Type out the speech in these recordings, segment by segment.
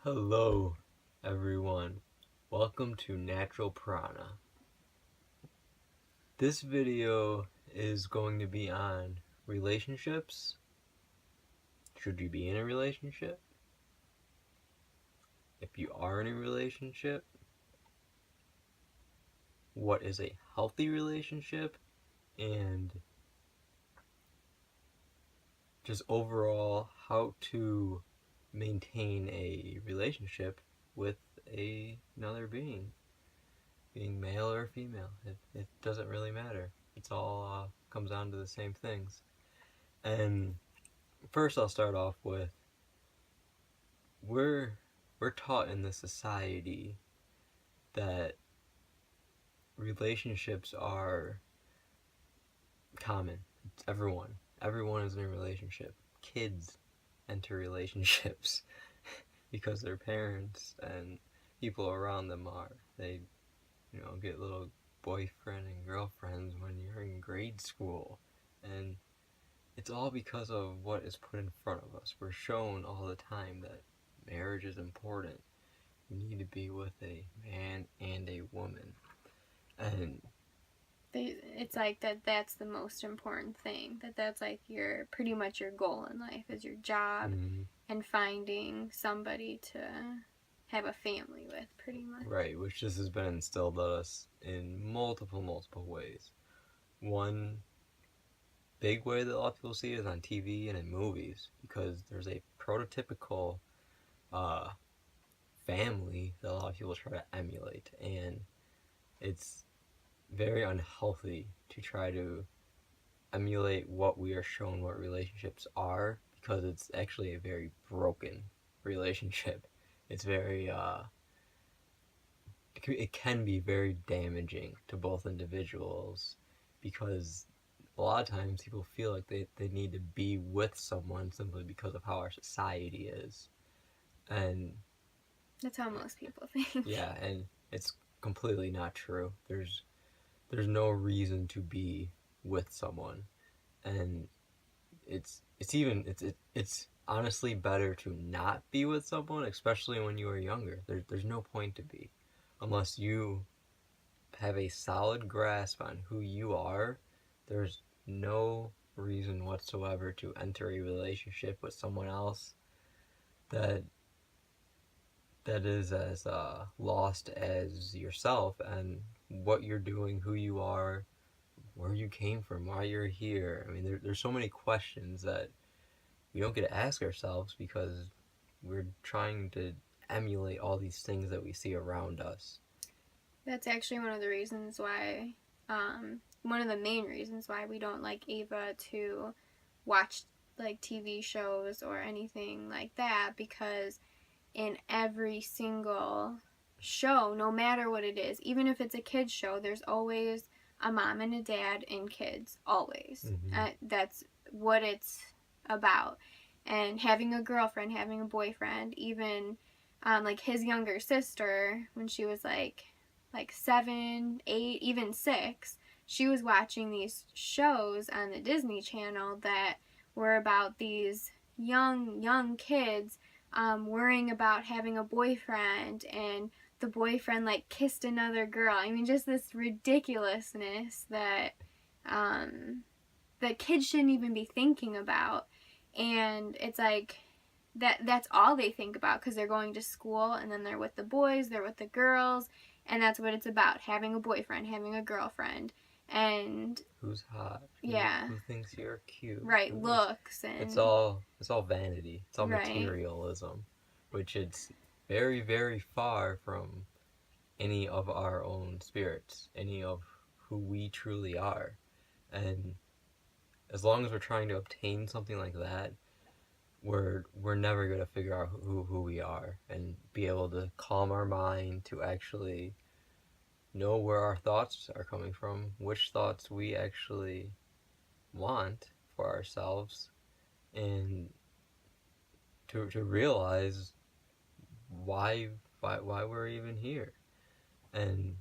Hello, everyone. Welcome to Natural Prana. This video is going to be on relationships. Should you be in a relationship? If you are in a relationship, what is a healthy relationship? And just overall, how to maintain a relationship with another being male or female. It doesn't really matter. It's all comes down to the same things. And first, I'll start off with we're taught in this society that relationships are common. It's everyone is in a relationship. Kids enter relationships because their parents and people around them are. They get little boyfriend and girlfriends when you're in grade school, and it's all because of what is put in front of us. We're shown all the time that marriage is important. You need to be with a man and a woman, and it's like that's the most important thing. That's like your pretty much your goal in life is your job and finding somebody to have a family with, pretty much. Right, which just has been instilled in us in multiple ways. One big way that a lot of people see it is on TV and in movies, because there's a prototypical family that a lot of people try to emulate, and it's very unhealthy to try to emulate what we are shown what relationships are, because it's actually a very broken relationship. It's very it can be very damaging to both individuals, because a lot of times people feel like they need to be with someone simply because of how our society is. And that's how most people think. Yeah, and it's completely not true. There's no reason to be with someone, and it's honestly better to not be with someone, especially when you are younger. There's no point to be, unless you have a solid grasp on who you are. There's no reason whatsoever to enter a relationship with someone else that is as lost as yourself, and what you're doing, who you are, where you came from, why you're here. I mean, there's so many questions that we don't get to ask ourselves because we're trying to emulate all these things that we see around us. That's actually one of the reasons why, one of the main reasons why we don't like Ava to watch like TV shows or anything like that, because in every single show, no matter what it is, even if it's a kid's show, there's always a mom and a dad and kids, always. That's what it's about. And having a girlfriend, having a boyfriend, even like his younger sister, when she was like 7, 8, even 6, she was watching these shows on the Disney Channel that were about these young kids worrying about having a boyfriend, and the boyfriend like kissed another girl. I mean, just this ridiculousness that that kids shouldn't even be thinking about. And it's like that's all they think about, because they're going to school and then they're with the boys, they're with the girls, and that's what it's about: having a boyfriend, having a girlfriend, and who's hot, who thinks you're cute, right, looks, and it's all vanity, it's all materialism, which it's very far from any of our own spirits, any of who we truly are. And as long as we're trying to obtain something like that, we're never going to figure out who we are and be able to calm our mind to actually know where our thoughts are coming from, which thoughts we actually want for ourselves, and to realize why we're even here. And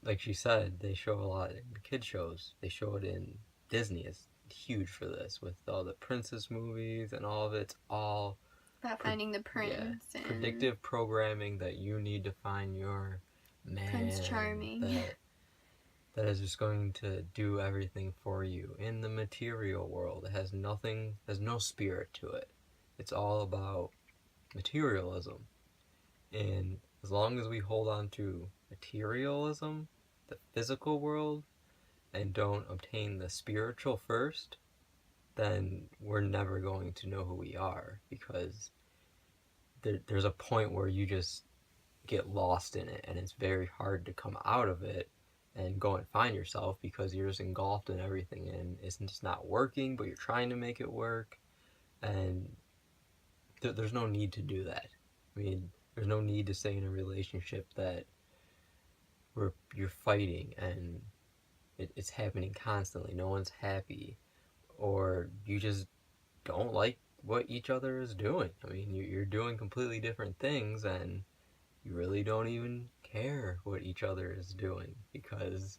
like she said, they show a lot in kid shows. They show it in Disney. It's huge for this, with all the princess movies and all of it. It's all About finding the prince. And predictive programming that you need to find your man. Prince Charming. That is just going to do everything for you. In the material world, it has nothing, there's no spirit to it. It's all about materialism. And as long as we hold on to materialism, the physical world, and don't obtain the spiritual first, then we're never going to know who we are, because there's a point where you just get lost in it, and it's very hard to come out of it and go and find yourself, because you're just engulfed in everything and it's just not working, but you're trying to make it work. And there's no need to do that. I mean, there's no need to stay in a relationship that where you're fighting and it's happening constantly. No one's happy, or you just don't like what each other is doing. I mean, you're doing completely different things, and you really don't even care what each other is doing, because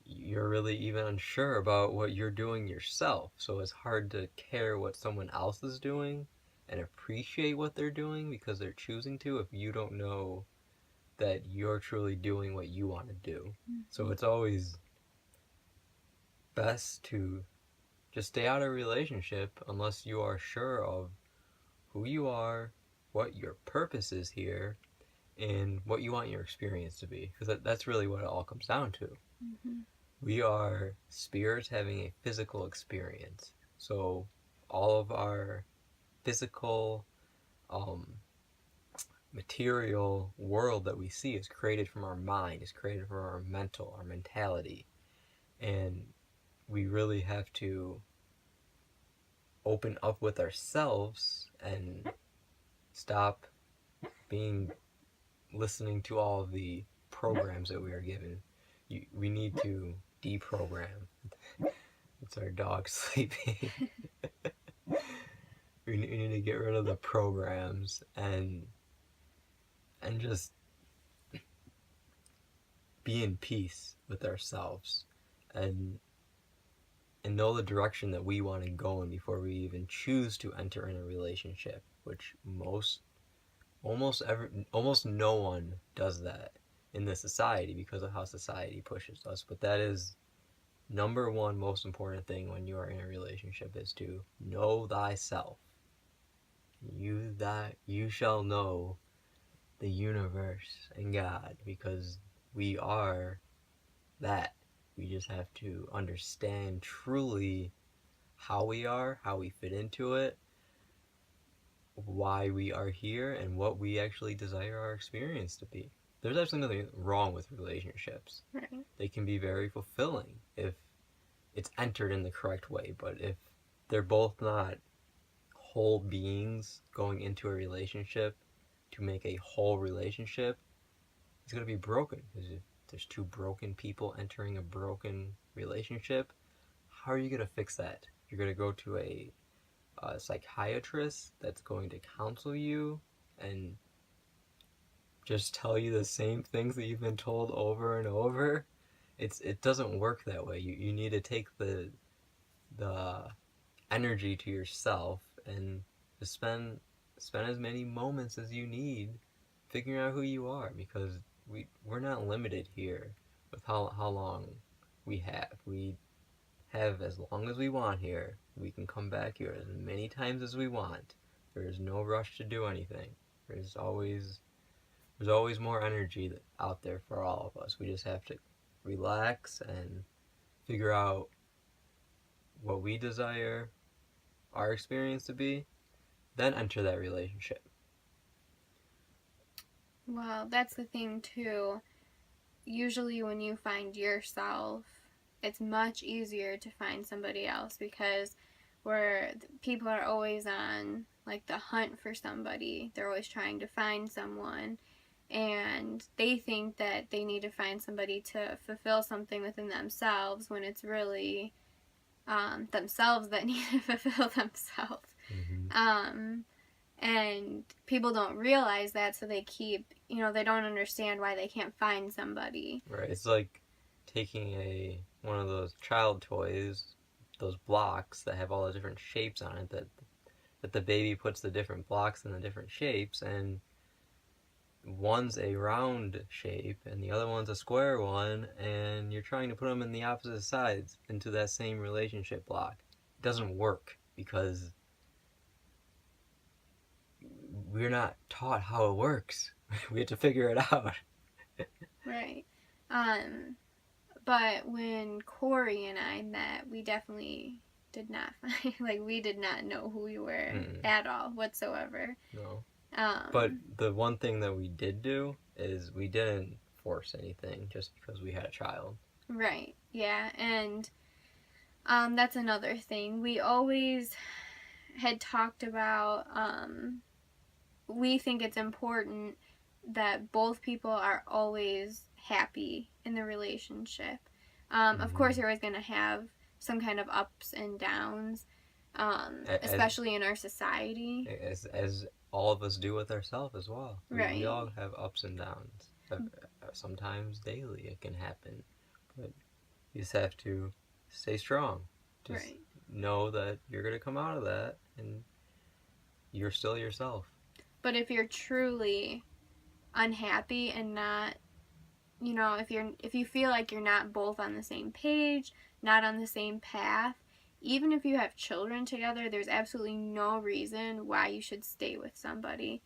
you're really even unsure about what you're doing yourself. So it's hard to care what someone else is doing and appreciate what they're doing because they're choosing to, if you don't know that you're truly doing what you want to do. Mm-hmm. So it's always best to just stay out of a relationship unless you are sure of who you are, what your purpose is here, and what you want your experience to be. Because that's really what it all comes down to. Mm-hmm. We are spirits having a physical experience. So all of our physical, material world that we see is created from our mind, is created from our mentality. And we really have to open up with ourselves and stop listening to all of the programs that we are given. We need to deprogram. It's our dog sleeping. we need to get rid of the programs and just be in peace with ourselves and know the direction that we want to go in before we even choose to enter in a relationship, which almost no one does that in this society because of how society pushes us. But that is number one most important thing when you are in a relationship, is to know thyself. You shall know the universe and God, because we are that. We just have to understand truly how we are, how we fit into it, why we are here, and what we actually desire our experience to be. There's actually nothing wrong with relationships. Right. They can be very fulfilling if it's entered in the correct way, but if they're both not whole beings going into a relationship to make a whole relationship, it's going to be broken. Because if there's two broken people entering a broken relationship, how are you going to fix that? You're going to go to a psychiatrist that's going to counsel you and just tell you the same things that you've been told over and over. It doesn't work that way. You need to take the energy to yourself and just spend as many moments as you need figuring out who you are, because we're not limited here with how long we have. We have as long as we want here. We can come back here as many times as we want. There is no rush to do anything. There's always more energy out there for all of us. We just have to relax and figure out what we desire our experience to be, then enter that relationship. Well, that's the thing too. Usually when you find yourself, it's much easier to find somebody else, because people are always on like the hunt for somebody. They're always trying to find someone, and they think that they need to find somebody to fulfill something within themselves, when it's really themselves that need to fulfill themselves. Mm-hmm. And people don't realize that, so they keep, they don't understand why they can't find somebody. Right. It's like taking one of those child toys, those blocks that have all the different shapes on it, that that the baby puts the different blocks in the different shapes, and one's a round shape and the other one's a square one, and you're trying to put them in the opposite sides into that same relationship block. It doesn't work because we're not taught how it works. We have to figure it out. Right. But when Korey and I met, we definitely did not find, like, we did not know who we were at all whatsoever. No. But the one thing that we did do is we didn't force anything just because we had a child. Right. Yeah. And that's another thing. We always had talked about, we think it's important that both people are always happy in the relationship. Of course, you're always going to have some kind of ups and downs, especially in our society. As all of us do with ourselves as well. Right. We all have ups and downs. Sometimes daily it can happen. But you just have to stay strong. Just know that you're going to come out of that and you're still yourself. But if you're truly unhappy and not, you know, if you feel like you're not both on the same page, not on the same path, even if you have children together, there's absolutely no reason why you should stay with somebody.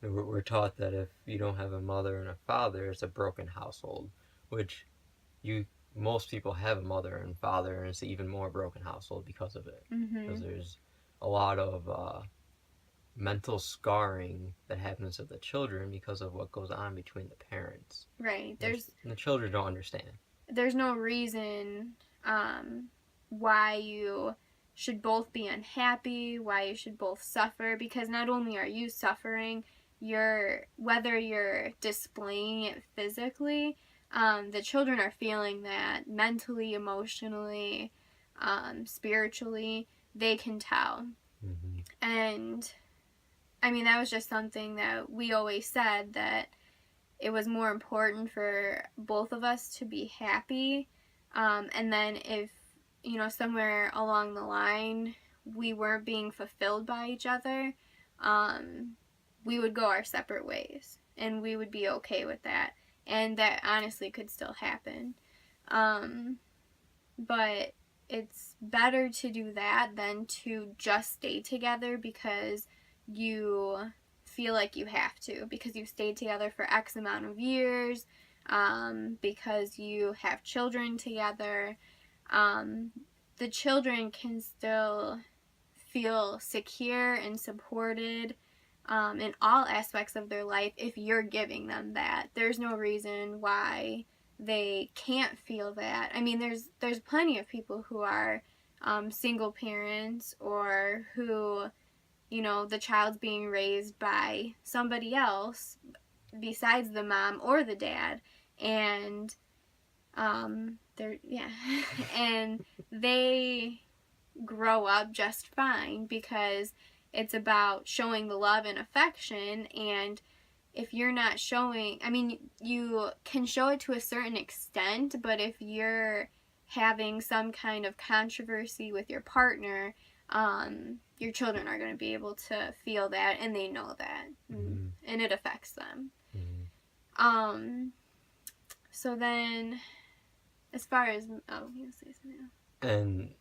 We're taught that if you don't have a mother and a father, it's a broken household, which most people have a mother and father, and it's an even more broken household because of it. Because there's a lot of mental scarring that happens to the children because of what goes on between the parents. Right. And the children don't understand. There's no reason why you should both be unhappy, why you should both suffer, because not only are you suffering, whether you're displaying it physically, the children are feeling that mentally, emotionally, spiritually. They can tell. And I mean, that was just something that we always said, that it was more important for both of us to be happy. And then if, you know, somewhere along the line we weren't being fulfilled by each other, we would go our separate ways. And we would be okay with that. And that honestly could still happen. But it's better to do that than to just stay together because you feel like you have to, because you've stayed together for X amount of years, because you have children together. The children can still feel secure and supported in all aspects of their life if you're giving them that. There's no reason why they can't feel that. I mean, there's plenty of people who are single parents, or who, you know, the child's being raised by somebody else besides the mom or the dad, and and they grow up just fine because it's about showing the love and affection. And if you're not showing, I mean, you can show it to a certain extent, but if you're having some kind of controversy with your partner, your children are going to be able to feel that, and they know that, and it affects them. So then, as far as, you say something else. And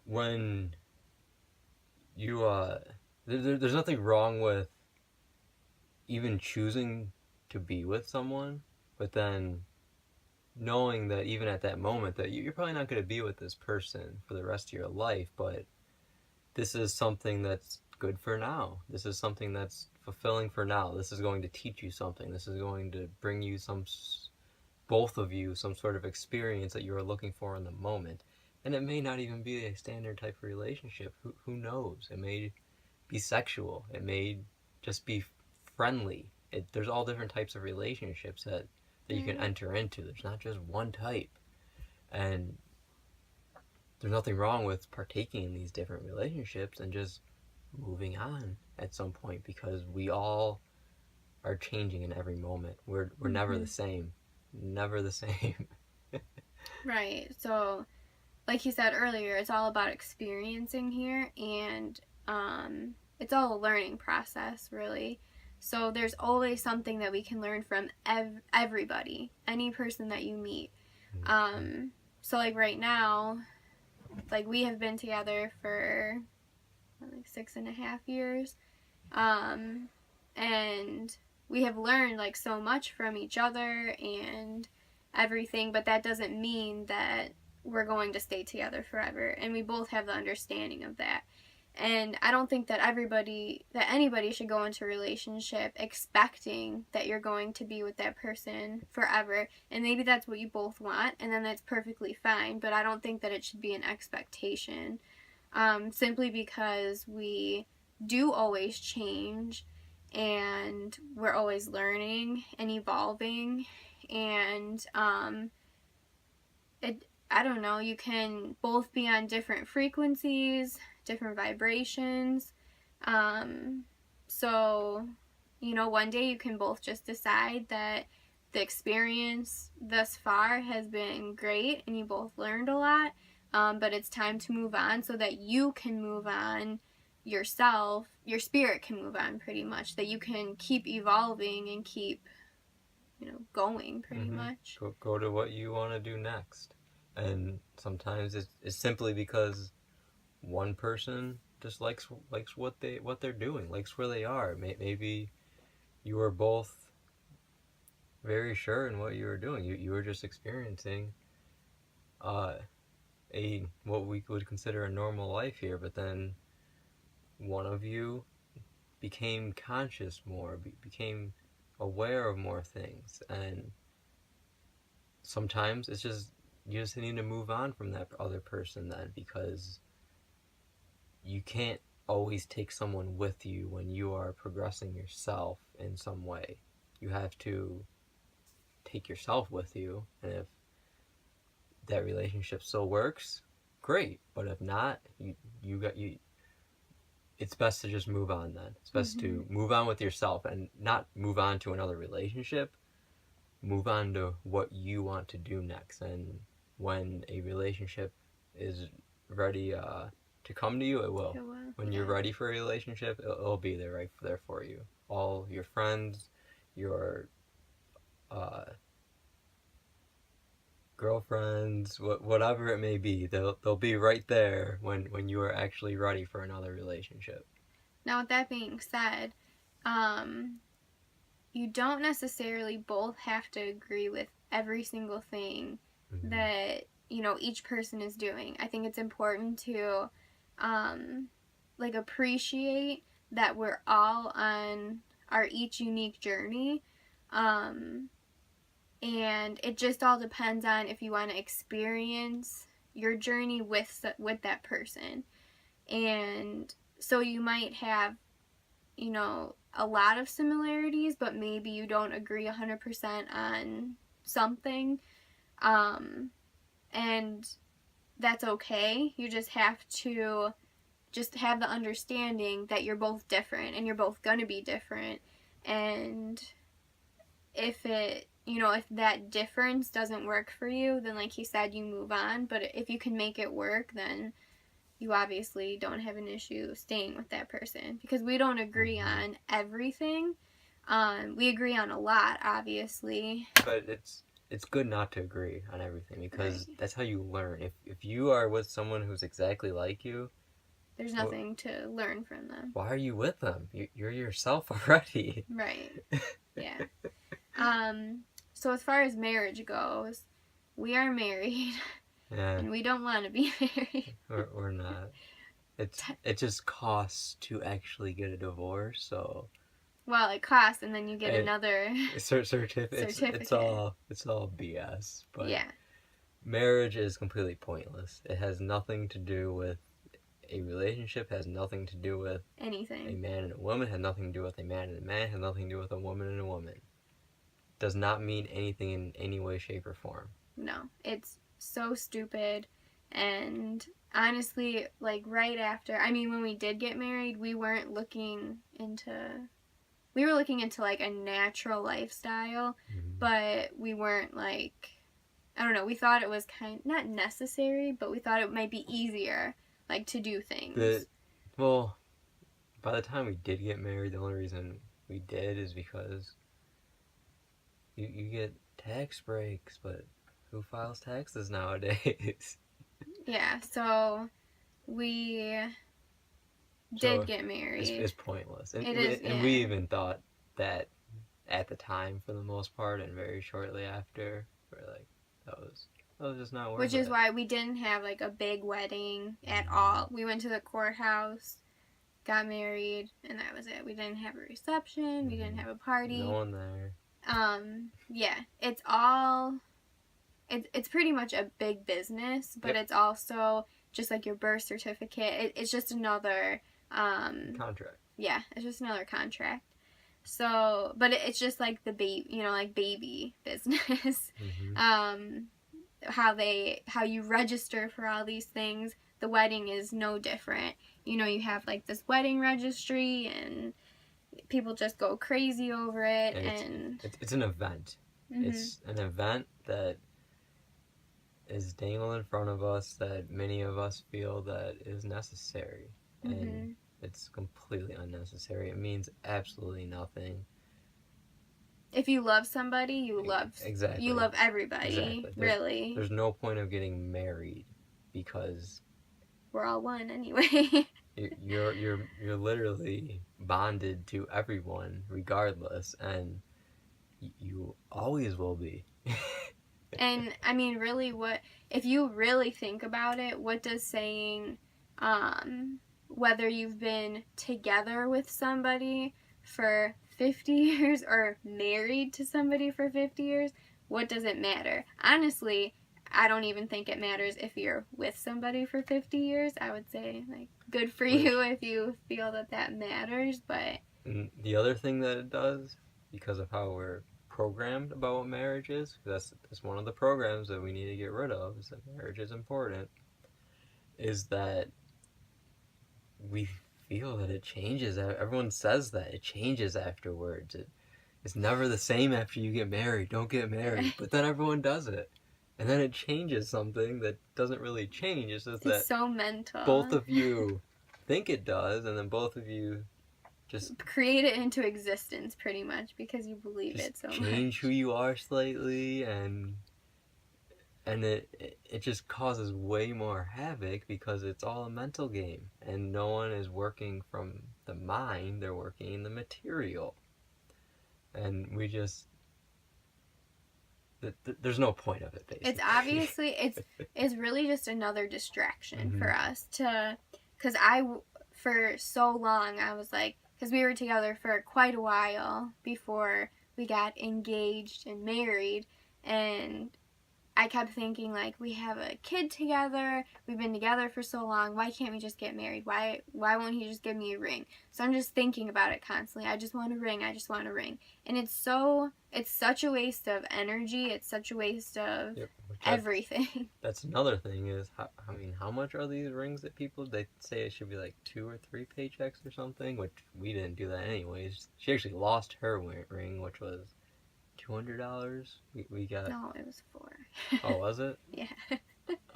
when you, there's nothing wrong with even choosing to be with someone, but then knowing that even at that moment that you're probably not going to be with this person for the rest of your life, but this is something that's good for now. This is something that's fulfilling for now. This is going to teach you something. This is going to bring you both of you, some sort of experience that you are looking for in the moment. And it may not even be a standard type of relationship. Who knows? It may be sexual. It may just be friendly. There's all different types of relationships that you can enter into. There's not just one type. And there's nothing wrong with partaking in these different relationships and just moving on at some point, because we all are changing in every moment. We're never the same. Never the same. Right. So like you said earlier, it's all about experiencing here, and it's all a learning process, really. So there's always something that we can learn from everybody, any person that you meet. So like right now, like we have been together for like 6.5 years, and we have learned like so much from each other and everything, but that doesn't mean that we're going to stay together forever, and we both have the understanding of that. And I don't think that anybody should go into a relationship expecting that you're going to be with that person forever. And maybe that's what you both want, and then that's perfectly fine. But I don't think that it should be an expectation, simply because we do always change, and we're always learning and evolving. And I don't know, you can both be on different frequencies, different vibrations. So, you know, one day you can both just decide that the experience thus far has been great and you both learned a lot, but it's time to move on so that you can move on yourself. Your spirit can move on, pretty much, that you can keep evolving and keep, you know, going, pretty much. Go to what you want to do next. And sometimes it's simply because one person just likes what they're doing, likes where they are. Maybe you were both very sure in what you were doing. You were just experiencing what we would consider a normal life here, but then one of you became conscious more, became aware of more things, and sometimes it's just you just need to move on from that other person then, because you can't always take someone with you when you are progressing yourself in some way. You have to take yourself with you, and if that relationship still works, great. But if not, it's best to just move on then. It's best to move on with yourself and not move on to another relationship. Move on to what you want to do next. And when a relationship is ready to come to you, it will. When you're ready for a relationship, it'll be there, right there for you. All your friends, your girlfriends, whatever it may be, they'll be right there when you are actually ready for another relationship. Now, with that being said, you don't necessarily both have to agree with every single thing that, you know, each person is doing. I think it's important to like appreciate that we're all on our each unique journey, and it just all depends on if you want to experience your journey with that person. And so you might have, you know, a lot of similarities, but maybe you don't agree 100% on something, and that's okay. You just have to just have the understanding that you're both different and you're both gonna be different. And if that difference doesn't work for you, then like he said, you move on. But if you can make it work, then you obviously don't have an issue staying with that person, because we don't agree on everything. We agree on a lot, obviously. But it's good not to agree on everything, because that's how you learn. If you are with someone who's exactly like you, there's nothing to learn from them. Why are you with them? You're yourself already. Right. Yeah. So as far as marriage goes, we are married. Yeah. And we don't want to be married. We're not. It just costs to actually get a divorce, so. Well, it costs, and then you get another certificate. It's all BS. But yeah. Marriage is completely pointless. It has nothing to do with a relationship. Has nothing to do with anything. A man and a woman. Has nothing to do with a man and a man. Has nothing to do with a woman and a woman. Does not mean anything in any way, shape, or form. No, it's so stupid. And honestly, like right after, I mean, when we did get married, we were looking into like a natural lifestyle, but we weren't like I don't know, we thought it was not necessary, but we thought it might be easier, like, to do things. Well, by the time we did get married, the only reason we did is because you get tax breaks, but who files taxes nowadays? Yeah, so we So did get married. it's pointless. And, it is, and we even thought that at the time for the most part, and very shortly after, we're like, that was just not worth it. Which is why we didn't have like a big wedding at all. We went to the courthouse, got married, and that was it. We didn't have a reception. We didn't have a party. No one there. Yeah, it's all. It's pretty much a big business, but it's also just like your birth certificate. It's just another contract. Yeah, it's just another contract. So, but it's just like the baby, like baby business. How you register for all these things. The wedding is no different. You have like this wedding registry, and people just go crazy over it. And it's an event. It's an event that is dangled in front of us that many of us feel that is necessary. And it's completely unnecessary. It means absolutely nothing. If you love somebody, you love everybody. Exactly. Really. There's no point of getting married because we're all one anyway. you're literally bonded to everyone regardless, and you always will be. And I mean, really, if you really think about it, what does saying whether you've been together with somebody for 50 years or married to somebody for 50 years, what does it matter? Honestly, I don't even think it matters if you're with somebody for 50 years. I would say, like, good for you if you feel that matters, but... And the other thing that it does, because of how we're programmed about what marriage is, that's one of the programs that we need to get rid of, is that marriage is important, is that we feel that it changes. Everyone says that it changes afterwards. It's never the same after you get married. Don't get married. But then everyone does it. And then it changes something that doesn't really change. It's just that so mental. Both of you think it does, and then both of you just create it into existence pretty much because you believe it so much. Change who you are slightly, and it just causes way more havoc because it's all a mental game, and no one is working from the mind, they're working in the material. And we just there's no point of it, basically. It's obviously it's really just another distraction for us because for so long I was like, because we were together for quite a while before we got engaged and married, and I kept thinking, like, we have a kid together, we've been together for so long, why can't we just get married? Why won't he just give me a ring? So I'm just thinking about it constantly. I just want a ring. And it's such a waste of energy. It's such a waste of everything. That's another thing is, how much are these rings that they say it should be like 2 or 3 paychecks or something, which we didn't do that anyways. She actually lost her ring, which was $200. We got... No, it was 4. Oh, was it? Yeah.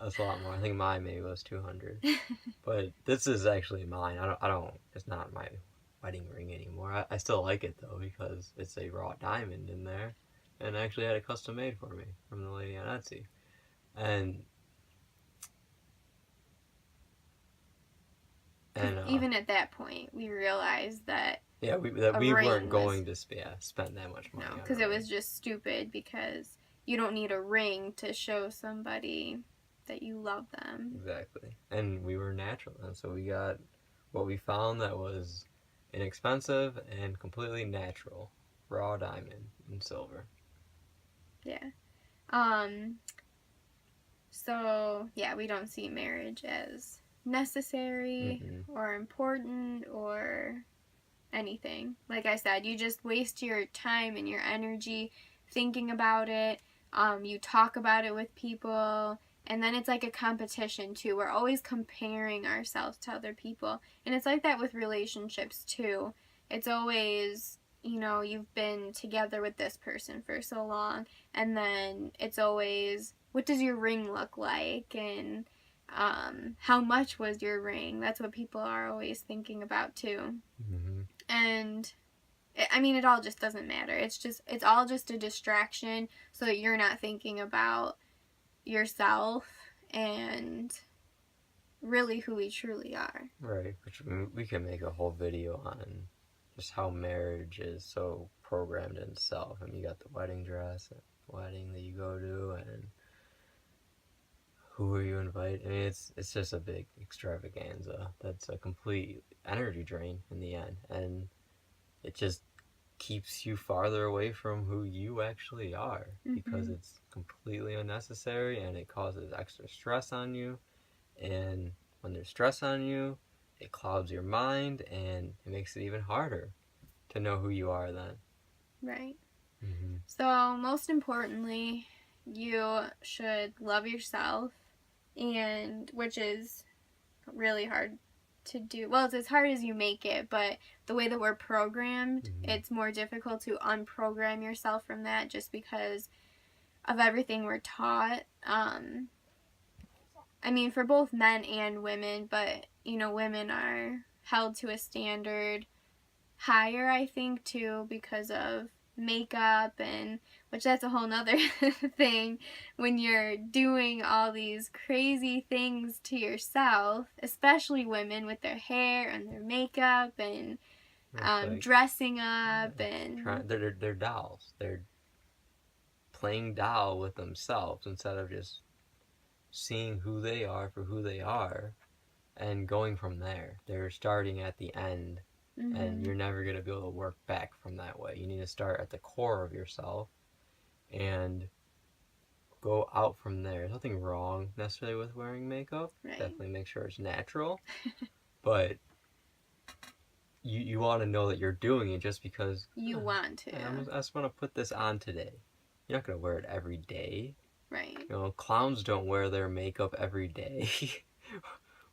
That's a lot more. I think mine maybe was $200. But this is actually mine. I don't. It's not my wedding ring anymore. I still like it though because it's a raw diamond in there, and I actually had it custom made for me from the lady on Etsy. And even at that point, we realized that. Yeah, we weren't going to spend that much money. No, because it was just stupid, because you don't need a ring to show somebody that you love them. Exactly. And we were natural, and so we got what we found that was inexpensive and completely natural. Raw diamond and silver. Yeah. So, yeah, we don't see marriage as necessary or important or anything. Like I said, you just waste your time and your energy thinking about it. You talk about it with people, and then it's like a competition too. We're always comparing ourselves to other people, and it's like that with relationships too. It's always, you've been together with this person for so long, and then it's always, what does your ring look like, and how much was your ring? That's what people are always thinking about too. Mm-hmm. And I mean, it all just doesn't matter. It's all just a distraction so that you're not thinking about yourself and really who we truly are. Right, which we can make a whole video on just how marriage is so programmed in itself. I mean, you got the wedding dress, the wedding that you go to, and who are you inviting? I mean, it's just a big extravaganza. That's a complete energy drain in the end, and it just keeps you farther away from who you actually are because it's completely unnecessary and it causes extra stress on you. And when there's stress on you, it clouds your mind and it makes it even harder to know who you are then. Right. Mm-hmm. So, most importantly, you should love yourself, and which is really hard to do. Well, it's as hard as you make it, but the way that we're programmed, it's more difficult to unprogram yourself from that just because of everything we're taught. I mean, for both men and women, but, you know, women are held to a standard higher, I think, too, because of makeup, and which that's a whole nother thing when you're doing all these crazy things to yourself, especially women with their hair and their makeup and Like, dressing up, and they're dolls. They're playing doll with themselves instead of just seeing who they are for who they are and going from there. They're starting at the end. And you're never going to be able to work back from that way. You need to start at the core of yourself and go out from there. There's nothing wrong necessarily with wearing makeup. Right. Definitely make sure it's natural. But you want to know that you're doing it just because you want to. I just want to put this on today. You're not going to wear it every day. Right. You know, clowns don't wear their makeup every day.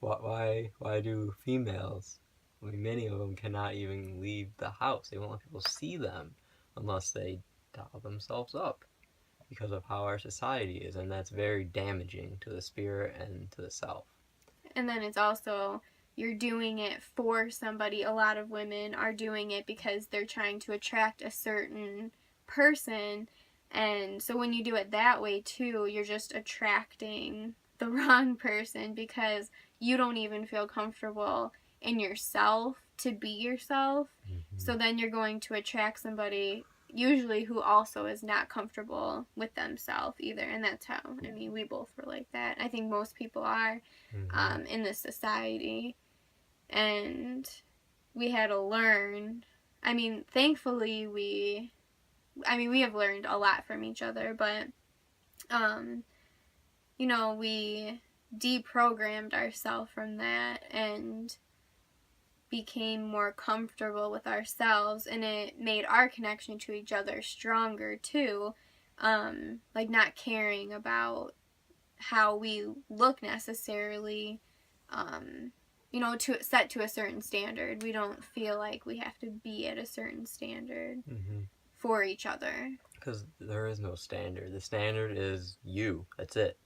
Why do females? I mean, many of them cannot even leave the house. They won't let people see them unless they doll themselves up because of how our society is, and that's very damaging to the spirit and to the self. And then it's also, you're doing it for somebody. A lot of women are doing it because they're trying to attract a certain person, and so when you do it that way too, you're just attracting the wrong person because you don't even feel comfortable in yourself to be yourself. So then you're going to attract somebody usually who also is not comfortable with themselves either, and that's how, I mean, we both were like that. I think most people are in this society, and we had to learn. I mean, thankfully we have learned a lot from each other, but you know, we deprogrammed ourselves from that and became more comfortable with ourselves, and it made our connection to each other stronger too. Like not caring about how we look necessarily, you know, set to a certain standard. We don't feel like we have to be at a certain standard for each other. Because there is no standard. The standard is you. That's it.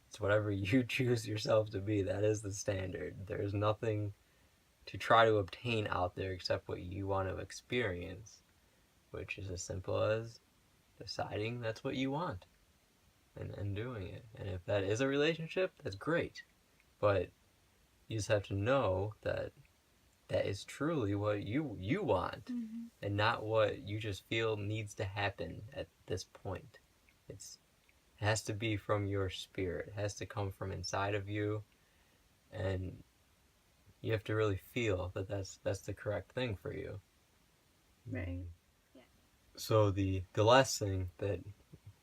It's whatever you choose yourself to be. That is the standard. There's nothing to try to obtain out there except what you want to experience, which is as simple as deciding that's what you want and doing it. And if that is a relationship, that's great. But you just have to know that that is truly what you want and not what you just feel needs to happen at this point. It has to be from your spirit. It has to come from inside of you, and you have to really feel that that's the correct thing for you. Right. Yeah. So the last thing that,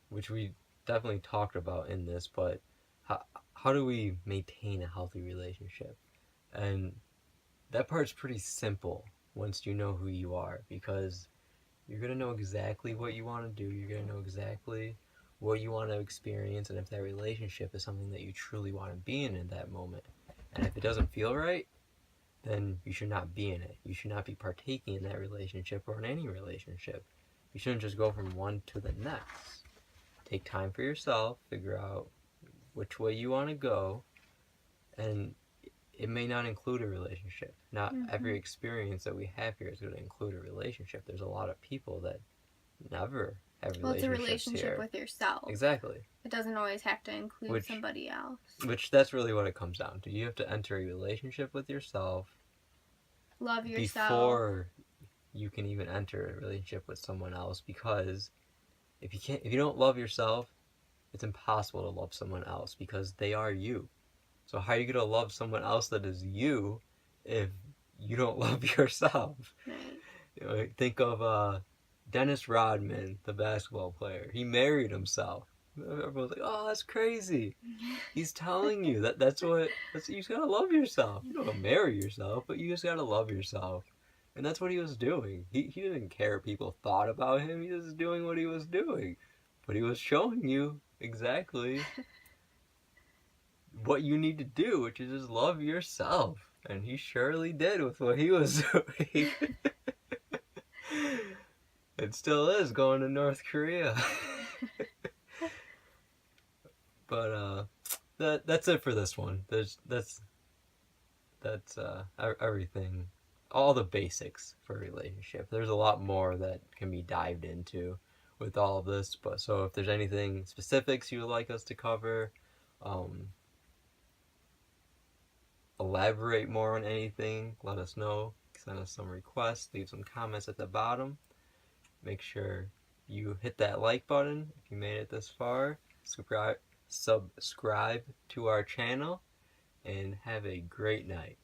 which we definitely talked about in this, but how do we maintain a healthy relationship? And that part's pretty simple once you know who you are, because you're going to know exactly what you want to do. You're going to know exactly what you want to experience, and if that relationship is something that you truly want to be in at that moment. And if it doesn't feel right, then you should not be in it. You should not be partaking in that relationship or in any relationship. You shouldn't just go from one to the next. Take time for yourself, figure out which way you want to go, and it may not include a relationship. Not every experience that we have here is going to include a relationship. There's a lot of people that never have relationships Well, it's a relationship here. With yourself. Exactly. It doesn't always have to include somebody else. Which that's really what it comes down to. You have to enter a relationship with yourself. Love yourself. Before you can even enter a relationship with someone else, because if you don't love yourself, it's impossible to love someone else because they are you. So how are you going to love someone else that is you if you don't love yourself? Right. Think of Dennis Rodman, the basketball player. He married himself. Everyone's like, "Oh, that's crazy." He's telling you that's you just gotta love yourself. You don't gotta marry yourself, but you just gotta love yourself. And that's what he was doing. He didn't care what people thought about him. He was doing what he was doing. But he was showing you exactly what you need to do, which is just love yourself. And he surely did with what he was doing. It still is, going to North Korea. But that's it for this one. That's everything, all the basics for a relationship. There's a lot more that can be dived into with all of this. But so if there's anything specifics you would like us to cover, elaborate more on anything, let us know. Send us some requests. Leave some comments at the bottom. Make sure you hit that like button if you made it this far. Subscribe to our channel, and have a great night.